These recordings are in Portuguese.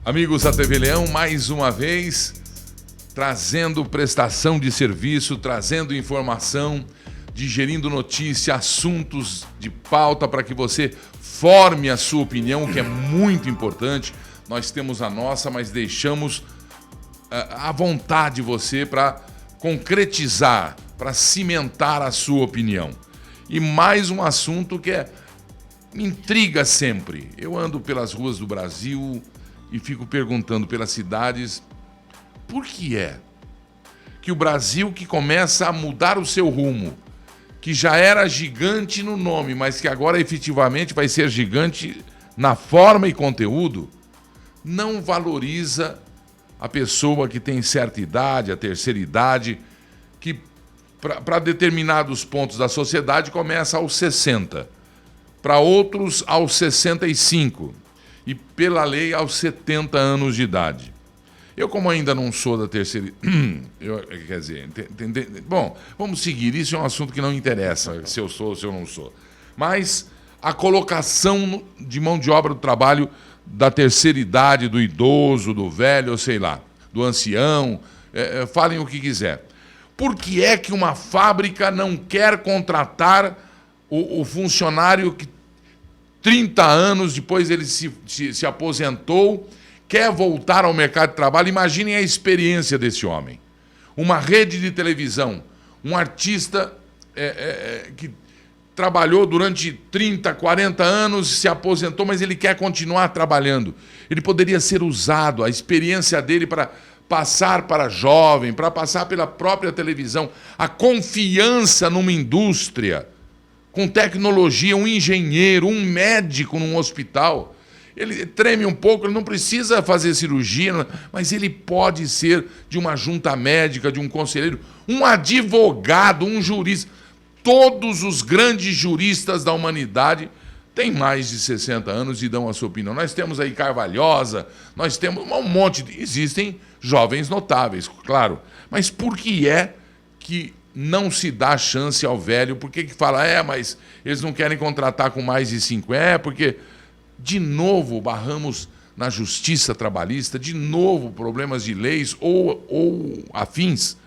Amigos da TV Leão, mais uma vez, trazendo prestação de serviço, trazendo informação, digerindo notícia, assuntos de pauta para que você forme a sua opinião, que é muito importante. Nós temos a nossa, mas deixamos à vontade de você para concretizar, para cimentar a sua opinião. E mais um assunto que me intriga sempre. Eu ando pelas ruas do Brasil e fico perguntando pelas cidades, por que é que o Brasil, que começa a mudar o seu rumo, que já era gigante no nome, mas que agora efetivamente vai ser gigante na forma e conteúdo, não valoriza a pessoa que tem certa idade, a terceira idade, que para determinados pontos da sociedade começa aos 60, para outros aos 65 e pela lei aos 70 anos de idade. Eu, como ainda não sou da terceira... quer dizer, bom, vamos seguir. Isso é um assunto que não interessa se eu sou ou se eu não sou. Mas a colocação de mão de obra do trabalho da terceira idade, do idoso, do velho, ou sei lá, do ancião, falem o que quiser. Por que é que uma fábrica não quer contratar o funcionário que 30 anos depois ele se aposentou, quer voltar ao mercado de trabalho? Imaginem a experiência desse homem. Uma rede de televisão, um artista que trabalhou durante 30, 40 anos, se aposentou, mas ele quer continuar trabalhando. Ele poderia ser usado, a experiência dele para passar para jovem, para passar pela própria televisão, a confiança numa indústria, com tecnologia, um engenheiro, um médico num hospital. Ele treme um pouco, ele não precisa fazer cirurgia, mas ele pode ser de uma junta médica, de um conselheiro, um advogado, um jurista. Todos os grandes juristas da humanidade têm mais de 60 anos e dão a sua opinião. Nós temos aí Carvalhosa, nós temos um monte de... Existem jovens notáveis, claro. Mas por que é que não se dá chance ao velho? Por que fala, mas eles não querem contratar com mais de 50? Porque, de novo, barramos na justiça trabalhista, de novo, problemas de leis ou afins.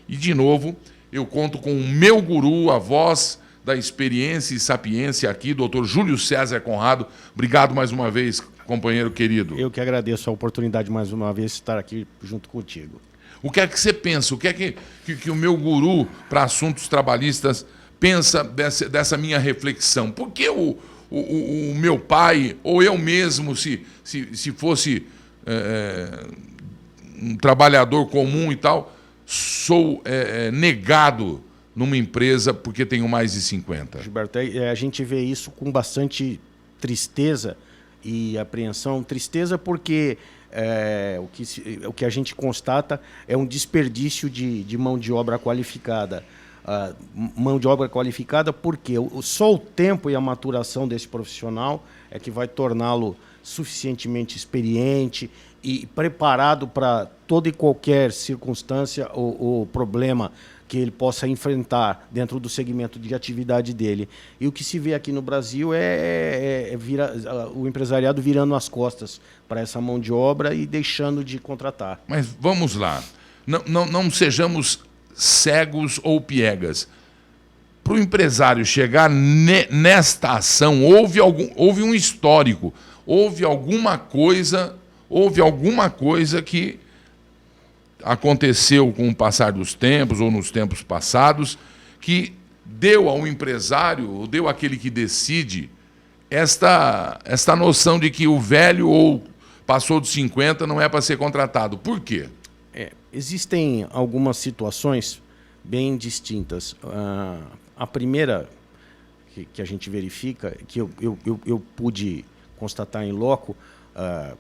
E, de novo, eu conto com o meu guru, a voz da experiência e sapiência aqui, doutor Júlio César Conrado. Obrigado mais uma vez, companheiro querido. Eu que agradeço a oportunidade mais uma vez de estar aqui junto contigo. O que é que você pensa? O que é que o meu guru para assuntos trabalhistas pensa dessa minha reflexão? Por que o meu pai, ou eu mesmo, se fosse um trabalhador comum e tal, sou negado numa empresa porque tenho mais de 50? Gilberto, a gente vê isso com bastante tristeza e apreensão. Tristeza porque... o que a gente constata é um desperdício de mão de obra qualificada. Mão de obra qualificada porque só o tempo e a maturação desse profissional é que vai torná-lo suficientemente experiente e preparado para toda e qualquer circunstância ou problema que ele possa enfrentar dentro do segmento de atividade dele. E o que se vê aqui no Brasil é o empresariado virando as costas para essa mão de obra e deixando de contratar. Mas vamos lá, não sejamos cegos ou piegas. Para o empresário chegar nesta ação, houve um histórico, houve alguma coisa que aconteceu com o passar dos tempos ou nos tempos passados que deu ao empresário, ou deu àquele que decide, esta noção de que o velho ou passou dos 50 não é para ser contratado. Por quê? Existem algumas situações bem distintas. A primeira que a gente verifica, que eu pude constatar em loco,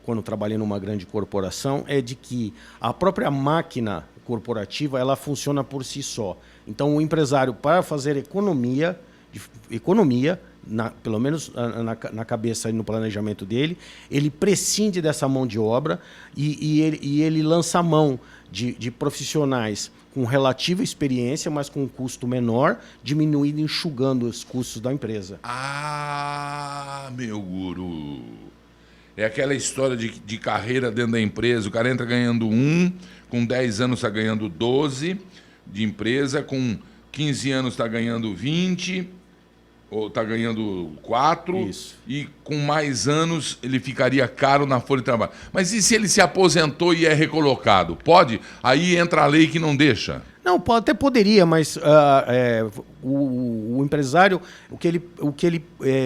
quando trabalhei numa grande corporação, é de que a própria máquina corporativa ela funciona por si só. Então, o empresário, para fazer economia pelo menos na cabeça e no planejamento dele, ele prescinde dessa mão de obra e ele lança a mão de profissionais com relativa experiência, mas com um custo menor, diminuindo e enxugando os custos da empresa. Ah, meu guru! É aquela história de carreira dentro da empresa. O cara entra ganhando 1, com 10 anos está ganhando 12 de empresa, com 15 anos está ganhando 20, ou está ganhando 4, Isso. e com mais anos ele ficaria caro na folha de trabalho. Mas e se ele se aposentou e é recolocado? Pode? Aí entra a lei que não deixa. Não, até poderia, mas o empresário, o que ele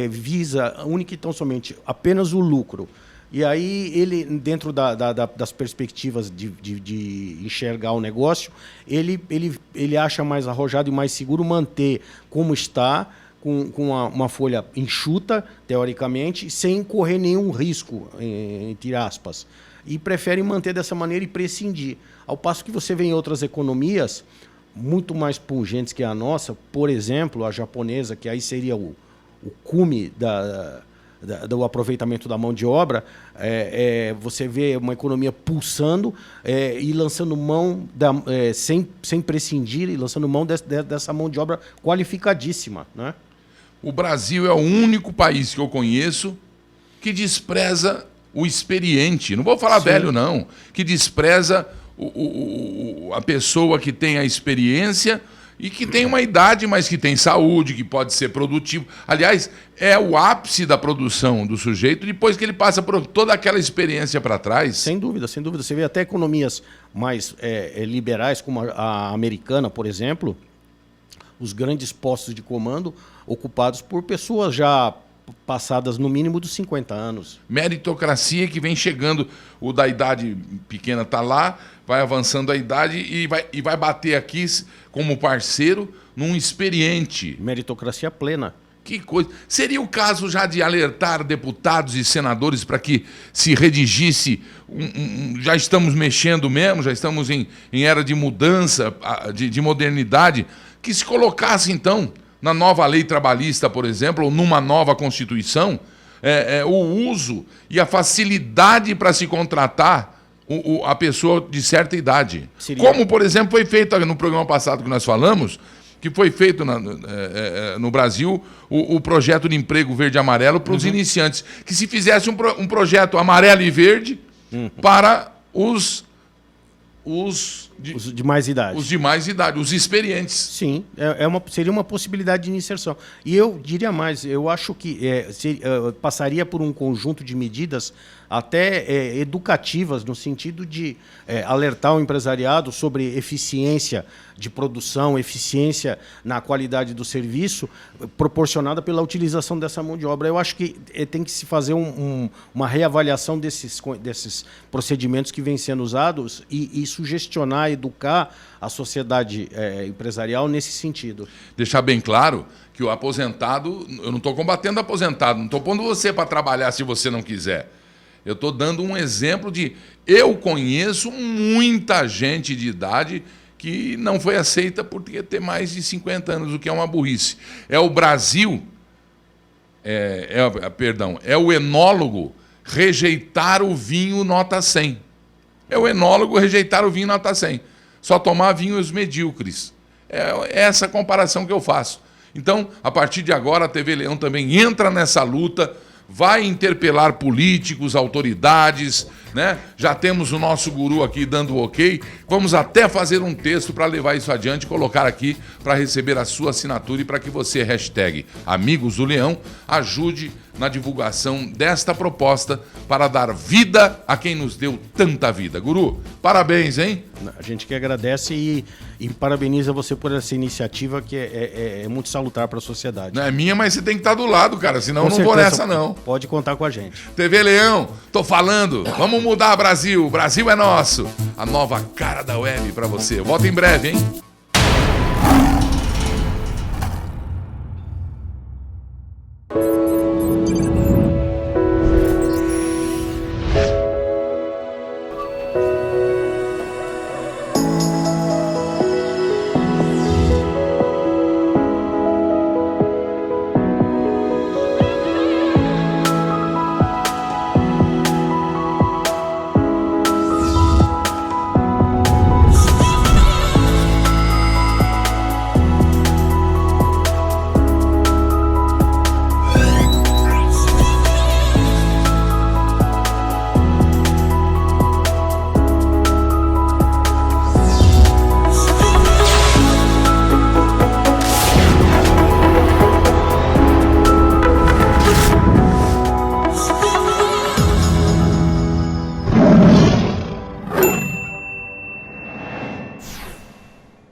visa única e tão somente apenas o lucro. E aí ele, dentro das perspectivas de enxergar o negócio, ele acha mais arrojado e mais seguro manter como está, com uma folha enxuta, teoricamente, sem correr nenhum risco, entre aspas. E prefere manter dessa maneira e prescindir. Ao passo que você vê em outras economias muito mais pungentes que a nossa, por exemplo, a japonesa, que aí seria o cume do aproveitamento da mão de obra, você vê uma economia pulsando e lançando mão, sem prescindir, e lançando mão dessa mão de obra qualificadíssima, né? O Brasil é o único país que eu conheço que despreza o experiente. Não vou falar Sim. velho, não. Que despreza a pessoa que tem a experiência e que tem uma idade, mas que tem saúde, que pode ser produtivo. Aliás, é o ápice da produção do sujeito depois que ele passa por toda aquela experiência para trás. Sem dúvida, sem dúvida. Você vê até economias mais liberais, como a americana, por exemplo, os grandes postos de comando ocupados por pessoas já passadas no mínimo dos 50 anos. Meritocracia que vem chegando, o da idade pequena está lá, vai avançando a idade e vai bater aqui como parceiro num experiente. Meritocracia plena. Que coisa. Seria o caso já de alertar deputados e senadores para que se redigisse, já estamos mexendo mesmo, já estamos em era de mudança, de modernidade, que se colocasse então na nova lei trabalhista, por exemplo, ou numa nova Constituição, o uso e a facilidade para se contratar a pessoa de certa idade. Seria... Como, por exemplo, foi feito no programa passado que nós falamos, que foi feito no Brasil o projeto de emprego verde e amarelo para os iniciantes, que se fizesse um projeto amarelo e verde para os de mais idade. Os de mais idade, os experientes. Sim, seria uma possibilidade de inserção. E eu diria mais, eu acho que passaria por um conjunto de medidas até educativas, no sentido de alertar o empresariado sobre eficiência de produção, eficiência na qualidade do serviço, proporcionada pela utilização dessa mão de obra. Eu acho que tem que se fazer uma reavaliação desses procedimentos que vêm sendo usados e sugestionar, educar a sociedade empresarial nesse sentido. Deixar bem claro que o aposentado, eu não estou combatendo o aposentado, não estou pondo você para trabalhar se você não quiser. Eu estou dando um exemplo de... Eu conheço muita gente de idade que não foi aceita por ter mais de 50 anos, o que é uma burrice. É o Brasil, é o enólogo rejeitar o vinho nota 100. É o enólogo rejeitar o vinho nota 100. Só tomar vinhos medíocres. É essa comparação que eu faço. Então, a partir de agora, a TV Leão também entra nessa luta, vai interpelar políticos, autoridades, né? Já temos o nosso guru aqui dando o ok. Vamos até fazer um texto para levar isso adiante, colocar aqui para receber a sua assinatura e para que você, hashtag Amigos do Leão, ajude na divulgação desta proposta para dar vida a quem nos deu tanta vida. Guru, parabéns, hein? A gente que agradece e parabeniza você por essa iniciativa que é muito salutar para a sociedade. Não é minha, mas você tem que estar do lado, cara, senão eu não vou nessa, não. Pode contar com a gente. TV Leão, tô falando, vamos mudar Brasil, o Brasil é nosso. A nova cara da web para você. Eu volto em breve, hein?